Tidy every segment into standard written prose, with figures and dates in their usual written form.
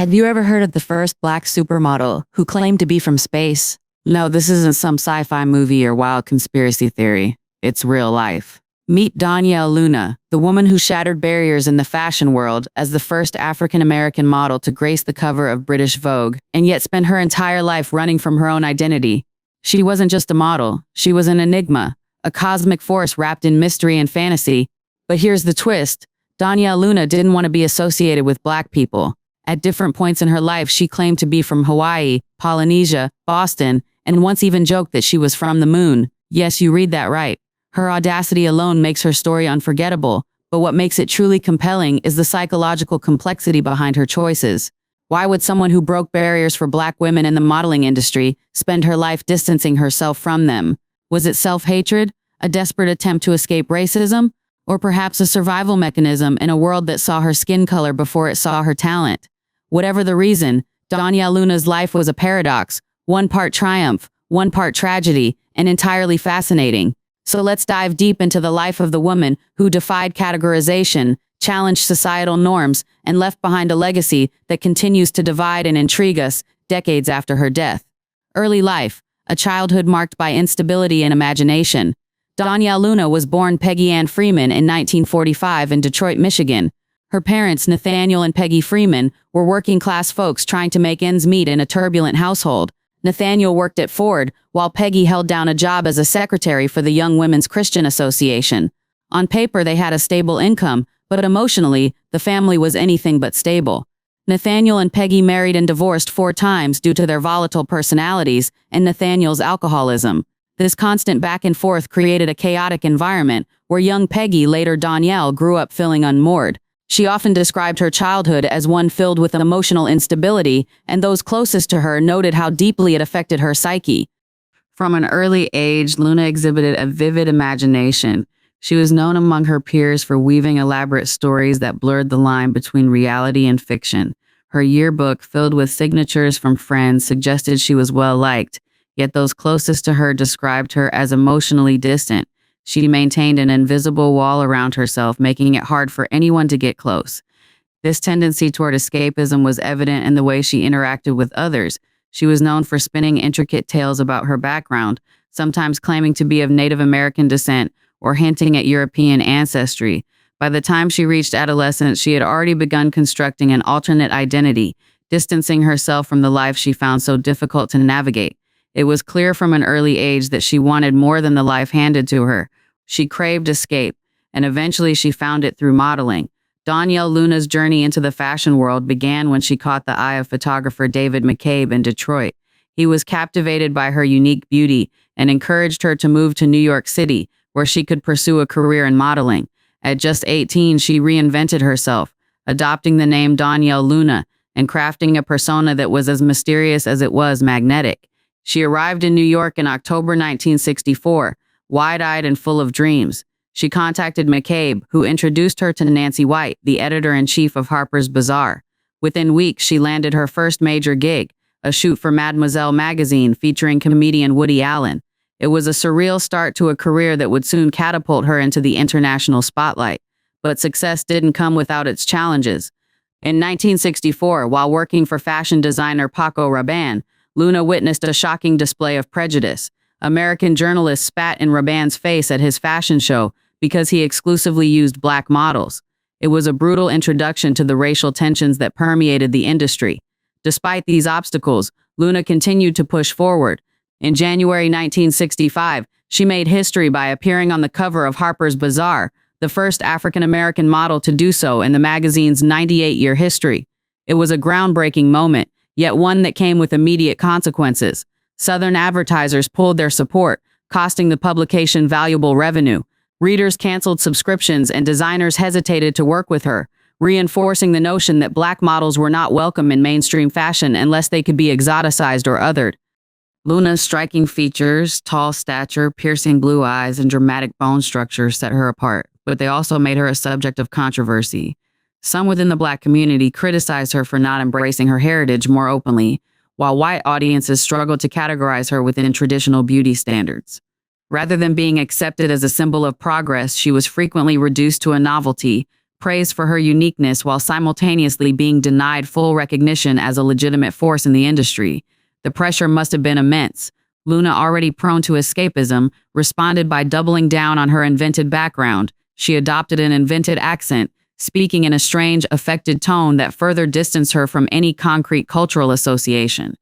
Have you ever heard of the first black supermodel who claimed to be from space? No, this isn't some sci-fi movie or wild conspiracy theory. It's real life. Meet Donyale Luna, the woman who shattered barriers in the fashion world as the first African-American model to grace the cover of British Vogue, and yet spent her entire life running from her own identity. She wasn't just a model, she was an enigma, a cosmic force wrapped in mystery and fantasy. But here's the twist. Donyale Luna didn't want to be associated with black people. At different points in her life, she claimed to be from Hawaii, Polynesia, Boston, and once even joked that she was from the moon. Yes, you read that right. Her audacity alone makes her story unforgettable, but what makes it truly compelling is the psychological complexity behind her choices. Why would someone who broke barriers for black women in the modeling industry spend her life distancing herself from them? Was it self-hatred, a desperate attempt to escape racism, or perhaps a survival mechanism in a world that saw her skin color before it saw her talent? Whatever the reason, Donyale Luna's life was a paradox, one part triumph, one part tragedy, and entirely fascinating. So let's dive deep into the life of the woman who defied categorization, challenged societal norms, and left behind a legacy that continues to divide and intrigue us decades after her death. Early life, a childhood marked by instability and imagination. Donyale Luna was born Peggy Ann Freeman in 1945 in Detroit, Michigan. Her parents, Nathaniel and Peggy Freeman, were working-class folks trying to make ends meet in a turbulent household. Nathaniel worked at Ford, while Peggy held down a job as a secretary for the Young Women's Christian Association. On paper, they had a stable income, but emotionally, the family was anything but stable. Nathaniel and Peggy married and divorced 4 times due to their volatile personalities and Nathaniel's alcoholism. This constant back and forth created a chaotic environment where young Peggy, later Donyale, grew up feeling unmoored. She often described her childhood as one filled with emotional instability, and those closest to her noted how deeply it affected her psyche. From an early age, Luna exhibited a vivid imagination. She was known among her peers for weaving elaborate stories that blurred the line between reality and fiction. Her yearbook, filled with signatures from friends, suggested she was well-liked, yet those closest to her described her as emotionally distant. She maintained an invisible wall around herself, making it hard for anyone to get close. This tendency toward escapism was evident in the way she interacted with others. She was known for spinning intricate tales about her background, sometimes claiming to be of Native American descent or hinting at European ancestry. By the time she reached adolescence, she had already begun constructing an alternate identity, distancing herself from the life she found so difficult to navigate. It was clear from an early age that she wanted more than the life handed to her. She craved escape, and eventually she found it through modeling. Donyale Luna's journey into the fashion world began when she caught the eye of photographer David McCabe in Detroit. He was captivated by her unique beauty and encouraged her to move to New York City, where she could pursue a career in modeling. At just 18, she reinvented herself, adopting the name Donyale Luna and crafting a persona that was as mysterious as it was magnetic. She arrived in New York in October 1964, wide-eyed and full of dreams. She contacted McCabe, who introduced her to Nancy White, the editor-in-chief of Harper's Bazaar. Within weeks, she landed her first major gig, a shoot for Mademoiselle magazine featuring comedian Woody Allen. It was a surreal start to a career that would soon catapult her into the international spotlight. But success didn't come without its challenges. In 1964, while working for fashion designer Paco Rabanne, Luna witnessed a shocking display of prejudice. American journalists spat in Rabanne's face at his fashion show because he exclusively used black models. It was a brutal introduction to the racial tensions that permeated the industry. Despite these obstacles, Luna continued to push forward. In January 1965, she made history by appearing on the cover of Harper's Bazaar, the first African-American model to do so in the magazine's 98-year history. It was a groundbreaking moment, yet one that came with immediate consequences. Southern advertisers pulled their support, costing the publication valuable revenue. Readers canceled subscriptions and designers hesitated to work with her, reinforcing the notion that black models were not welcome in mainstream fashion unless they could be exoticized or othered. Luna's striking features, tall stature, piercing blue eyes, and dramatic bone structure set her apart, but they also made her a subject of controversy. Some within the black community criticized her for not embracing her heritage more openly, while white audiences struggled to categorize her within traditional beauty standards. Rather than being accepted as a symbol of progress, she was frequently reduced to a novelty, praised for her uniqueness while simultaneously being denied full recognition as a legitimate force in the industry. The pressure must have been immense. Luna, already prone to escapism, responded by doubling down on her invented background. She adopted an invented accent, speaking in a strange, affected tone that further distanced her from any concrete cultural association.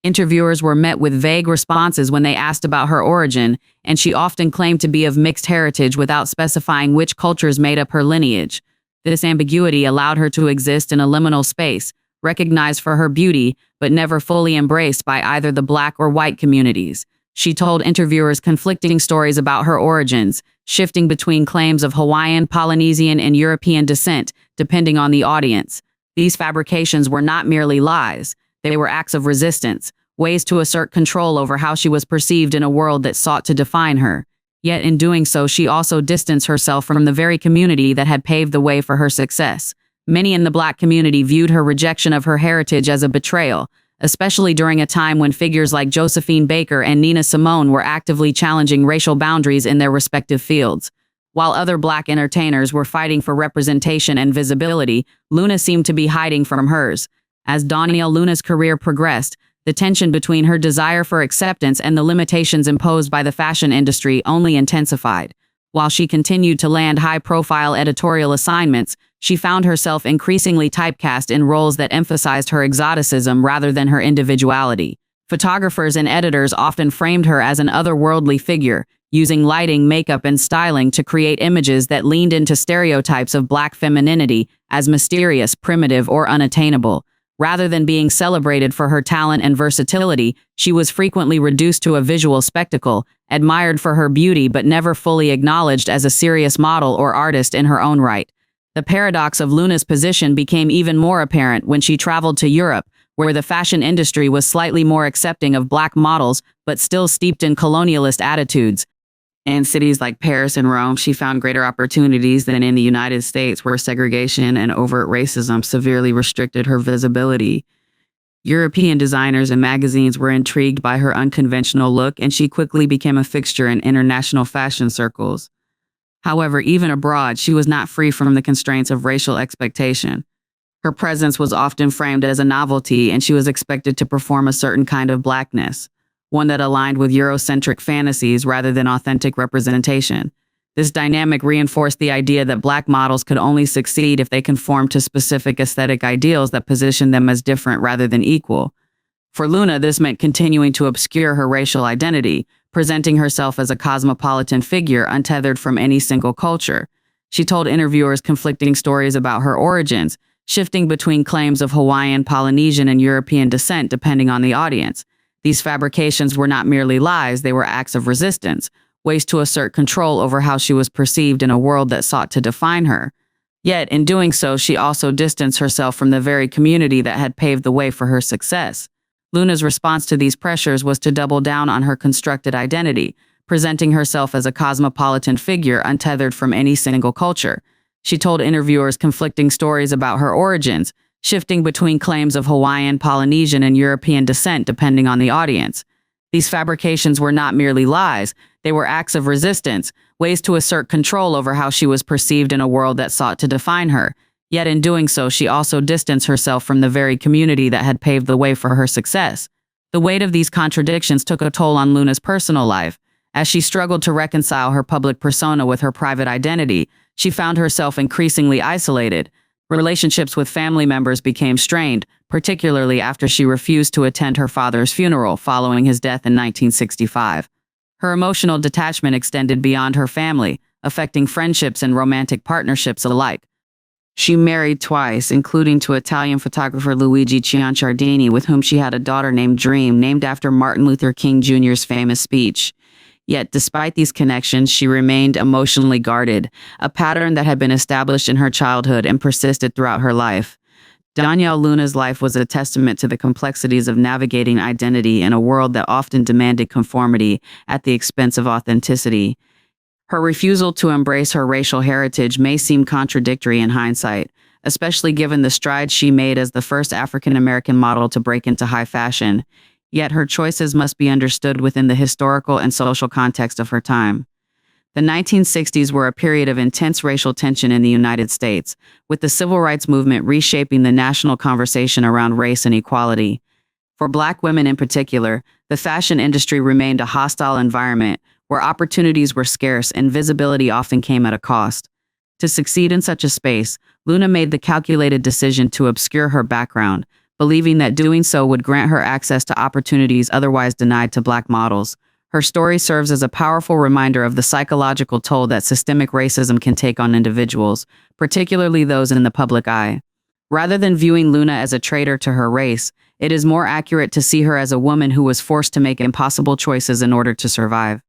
Interviewers were met with vague responses when they asked about her origin, and she often claimed to be of mixed heritage without specifying which cultures made up her lineage. This ambiguity allowed her to exist in a liminal space, recognized for her beauty, but never fully embraced by either the Black or white communities. She told interviewers conflicting stories about her origins, shifting between claims of Hawaiian, Polynesian, and European descent, depending on the audience. These fabrications were not merely lies. They were acts of resistance, ways to assert control over how she was perceived in a world that sought to define her. Yet in doing so, she also distanced herself from the very community that had paved the way for her success. Many in the Black community viewed her rejection of her heritage as a betrayal, especially during a time when figures like Josephine Baker and Nina Simone were actively challenging racial boundaries in their respective fields. While other Black entertainers were fighting for representation and visibility, Luna seemed to be hiding from hers. As Donyale Luna's career progressed, the tension between her desire for acceptance and the limitations imposed by the fashion industry only intensified. While she continued to land high-profile editorial assignments, she found herself increasingly typecast in roles that emphasized her exoticism rather than her individuality. Photographers and editors often framed her as an otherworldly figure, using lighting, makeup, and styling to create images that leaned into stereotypes of Black femininity as mysterious, primitive, or unattainable. Rather than being celebrated for her talent and versatility, she was frequently reduced to a visual spectacle, admired for her beauty but never fully acknowledged as a serious model or artist in her own right. The paradox of Luna's position became even more apparent when she traveled to Europe, where the fashion industry was slightly more accepting of Black models but still steeped in colonialist attitudes. In cities like Paris and Rome, she found greater opportunities than in the United States, where segregation and overt racism severely restricted her visibility. European designers and magazines were intrigued by her unconventional look, and she quickly became a fixture in international fashion circles. However, even abroad, she was not free from the constraints of racial expectation. Her presence was often framed as a novelty, and she was expected to perform a certain kind of Blackness, one that aligned with Eurocentric fantasies rather than authentic representation. This dynamic reinforced the idea that Black models could only succeed if they conformed to specific aesthetic ideals that positioned them as different rather than equal. For Luna, this meant continuing to obscure her racial identity, presenting herself as a cosmopolitan figure untethered from any single culture. She told interviewers conflicting stories about her origins, shifting between claims of Hawaiian, Polynesian, and European descent depending on the audience. These fabrications were not merely lies, they were acts of resistance, ways to assert control over how she was perceived in a world that sought to define her. Yet, in doing so, she also distanced herself from the very community that had paved the way for her success. Luna's response to these pressures was to double down on her constructed identity, presenting herself as a cosmopolitan figure untethered from any single culture. She told interviewers conflicting stories about her origins, shifting between claims of Hawaiian, Polynesian, and European descent depending on the audience. These fabrications were not merely lies, they were acts of resistance, ways to assert control over how she was perceived in a world that sought to define her. Yet in doing so, she also distanced herself from the very community that had paved the way for her success. The weight of these contradictions took a toll on Luna's personal life. As she struggled to reconcile her public persona with her private identity, she found herself increasingly isolated. Relationships with family members became strained, particularly after she refused to attend her father's funeral following his death in 1965. Her emotional detachment extended beyond her family, affecting friendships and romantic partnerships alike. She married twice, including to Italian photographer Luigi Cianciardini, with whom she had a daughter named Dream, named after Martin Luther King Jr.'s famous speech. Yet, despite these connections, she remained emotionally guarded, a pattern that had been established in her childhood and persisted throughout her life. Donyale Luna's life was a testament to the complexities of navigating identity in a world that often demanded conformity at the expense of authenticity. Her refusal to embrace her racial heritage may seem contradictory in hindsight, especially given the strides she made as the first African-American model to break into high fashion. Yet her choices must be understood within the historical and social context of her time. The 1960s were a period of intense racial tension in the United States, with the civil rights movement reshaping the national conversation around race and equality. For Black women in particular, the fashion industry remained a hostile environment where opportunities were scarce and visibility often came at a cost. To succeed in such a space, Luna made the calculated decision to obscure her background, believing that doing so would grant her access to opportunities otherwise denied to Black models. Her story serves as a powerful reminder of the psychological toll that systemic racism can take on individuals, particularly those in the public eye. Rather than viewing Luna as a traitor to her race, it is more accurate to see her as a woman who was forced to make impossible choices in order to survive.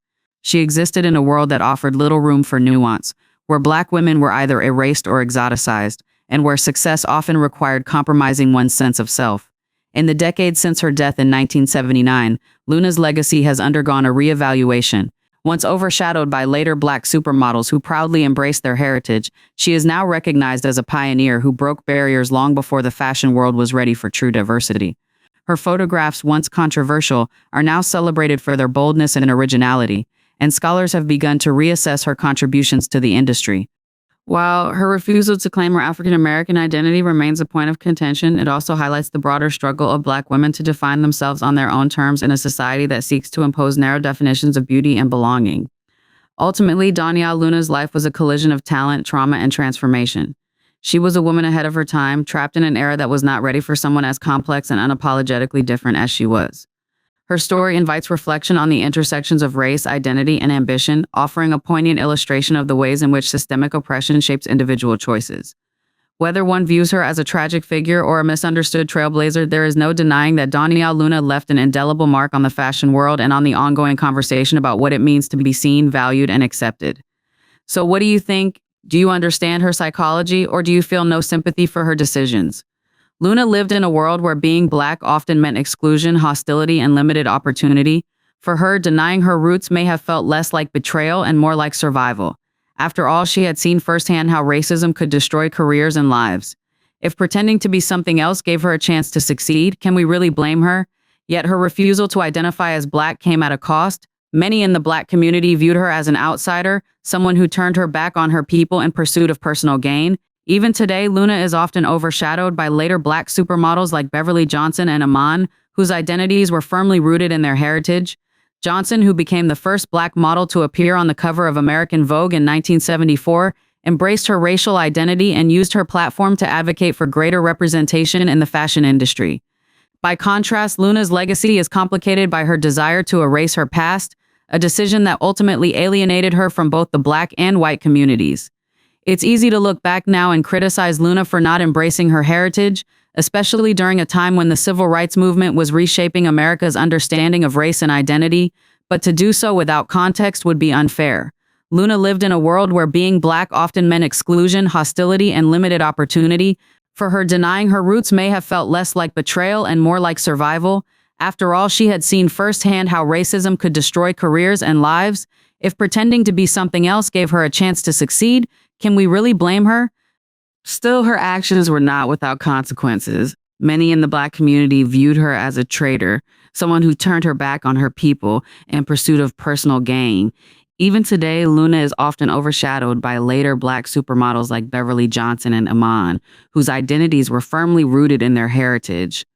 She existed in a world that offered little room for nuance, where Black women were either erased or exoticized, and where success often required compromising one's sense of self. In the decades since her death in 1979, Luna's legacy has undergone a reevaluation. Once overshadowed by later Black supermodels who proudly embraced their heritage, she is now recognized as a pioneer who broke barriers long before the fashion world was ready for true diversity. Her photographs, once controversial, are now celebrated for their boldness and originality, and scholars have begun to reassess her contributions to the industry. While her refusal to claim her African American identity remains a point of contention, it also highlights the broader struggle of Black women to define themselves on their own terms in a society that seeks to impose narrow definitions of beauty and belonging. Ultimately, Donyale Luna's life was a collision of talent, trauma, and transformation. She was a woman ahead of her time, trapped in an era that was not ready for someone as complex and unapologetically different as she was. Her story invites reflection on the intersections of race, identity, and ambition, offering a poignant illustration of the ways in which systemic oppression shapes individual choices. Whether one views her as a tragic figure or a misunderstood trailblazer, there is no denying that Donyale Luna left an indelible mark on the fashion world and on the ongoing conversation about what it means to be seen, valued, and accepted. So what do you think? Do you understand her psychology, or do you feel no sympathy for her decisions? Luna lived in a world where being Black often meant exclusion, hostility, and limited opportunity. For her, denying her roots may have felt less like betrayal and more like survival. After all, she had seen firsthand how racism could destroy careers and lives. If pretending to be something else gave her a chance to succeed, can we really blame her? Yet her refusal to identify as Black came at a cost. Many in the Black community viewed her as an outsider, someone who turned her back on her people in pursuit of personal gain. Even today, Luna is often overshadowed by later Black supermodels like Beverly Johnson and Iman, whose identities were firmly rooted in their heritage. Johnson, who became the first Black model to appear on the cover of American Vogue in 1974, embraced her racial identity and used her platform to advocate for greater representation in the fashion industry. By contrast, Luna's legacy is complicated by her desire to erase her past, a decision that ultimately alienated her from both the Black and white communities. It's easy to look back now and criticize Luna for not embracing her heritage, especially during a time when the civil rights movement was reshaping America's understanding of race and identity, but to do so without context would be unfair. Luna lived in a world where being Black often meant exclusion, hostility, and limited opportunity. For her, denying her roots may have felt less like betrayal and more like survival. After all, she had seen firsthand how racism could destroy careers and lives. If pretending to be something else gave her a chance to succeed, can we really blame her? Still, her actions were not without consequences. Many in the Black community viewed her as a traitor, someone who turned her back on her people in pursuit of personal gain. Even today, Luna is often overshadowed by later Black supermodels like Beverly Johnson and Iman, whose identities were firmly rooted in their heritage.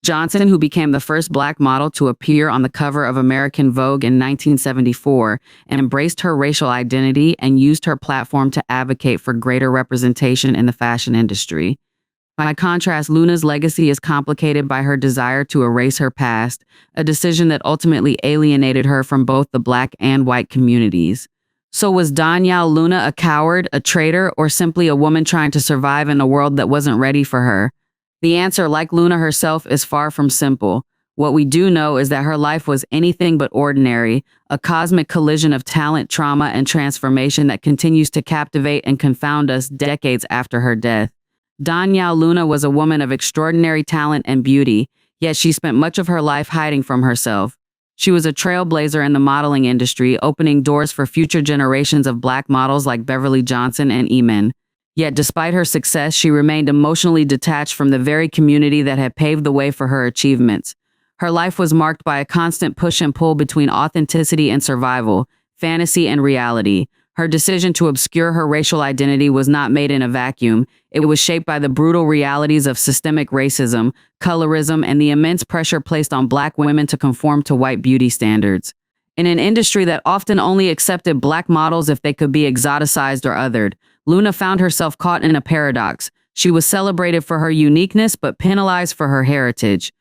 Johnson, who became the first Black model to appear on the cover of American Vogue in 1974, embraced her racial identity and used her platform to advocate for greater representation in the fashion industry. By contrast, Luna's legacy is complicated by her desire to erase her past, a decision that ultimately alienated her from both the Black and white communities. So was Donyale Luna a coward, a traitor, or simply a woman trying to survive in a world that wasn't ready for her? The answer, like Luna herself, is far from simple. What we do know is that her life was anything but ordinary, a cosmic collision of talent, trauma, and transformation that continues to captivate and confound us decades after her death. Donyale Luna was a woman of extraordinary talent and beauty, yet she spent much of her life hiding from herself. She was a trailblazer in the modeling industry, opening doors for future generations of Black models like Beverly Johnson and Iman. Yet despite her success, she remained emotionally detached from the very community that had paved the way for her achievements. Her life was marked by a constant push and pull between authenticity and survival, fantasy and reality. Her decision to obscure her racial identity was not made in a vacuum. It was shaped by the brutal realities of systemic racism, colorism, and the immense pressure placed on Black women to conform to white beauty standards. In an industry that often only accepted Black models if they could be exoticized or othered, Luna found herself caught in a paradox. She was celebrated for her uniqueness but penalized for her heritage.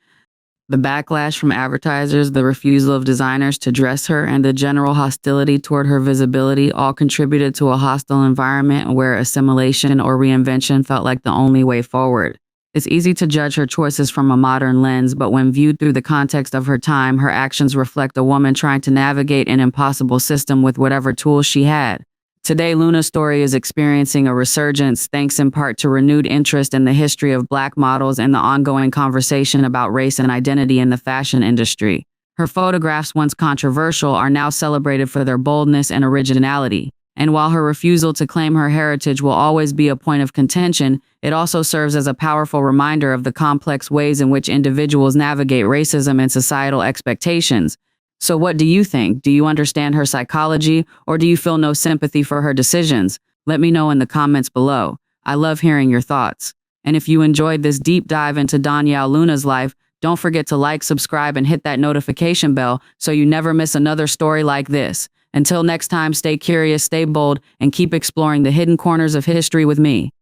The backlash from advertisers, the refusal of designers to dress her, and the general hostility toward her visibility all contributed to a hostile environment where assimilation or reinvention felt like the only way forward. It's easy to judge her choices from a modern lens, but when viewed through the context of her time, her actions reflect a woman trying to navigate an impossible system with whatever tools she had. Today, Luna's story is experiencing a resurgence thanks in part to renewed interest in the history of Black models and the ongoing conversation about race and identity in the fashion industry. Her photographs, once controversial, are now celebrated for their boldness and originality. And while her refusal to claim her heritage will always be a point of contention, it also serves as a powerful reminder of the complex ways in which individuals navigate racism and societal expectations. So what do you think? Do you understand her psychology, or do you feel no sympathy for her decisions? Let me know in the comments below. I love hearing your thoughts. And if you enjoyed this deep dive into Donyale Luna's life, don't forget to like, subscribe, and hit that notification bell so you never miss another story like this. Until next time, stay curious, stay bold, and keep exploring the hidden corners of history with me.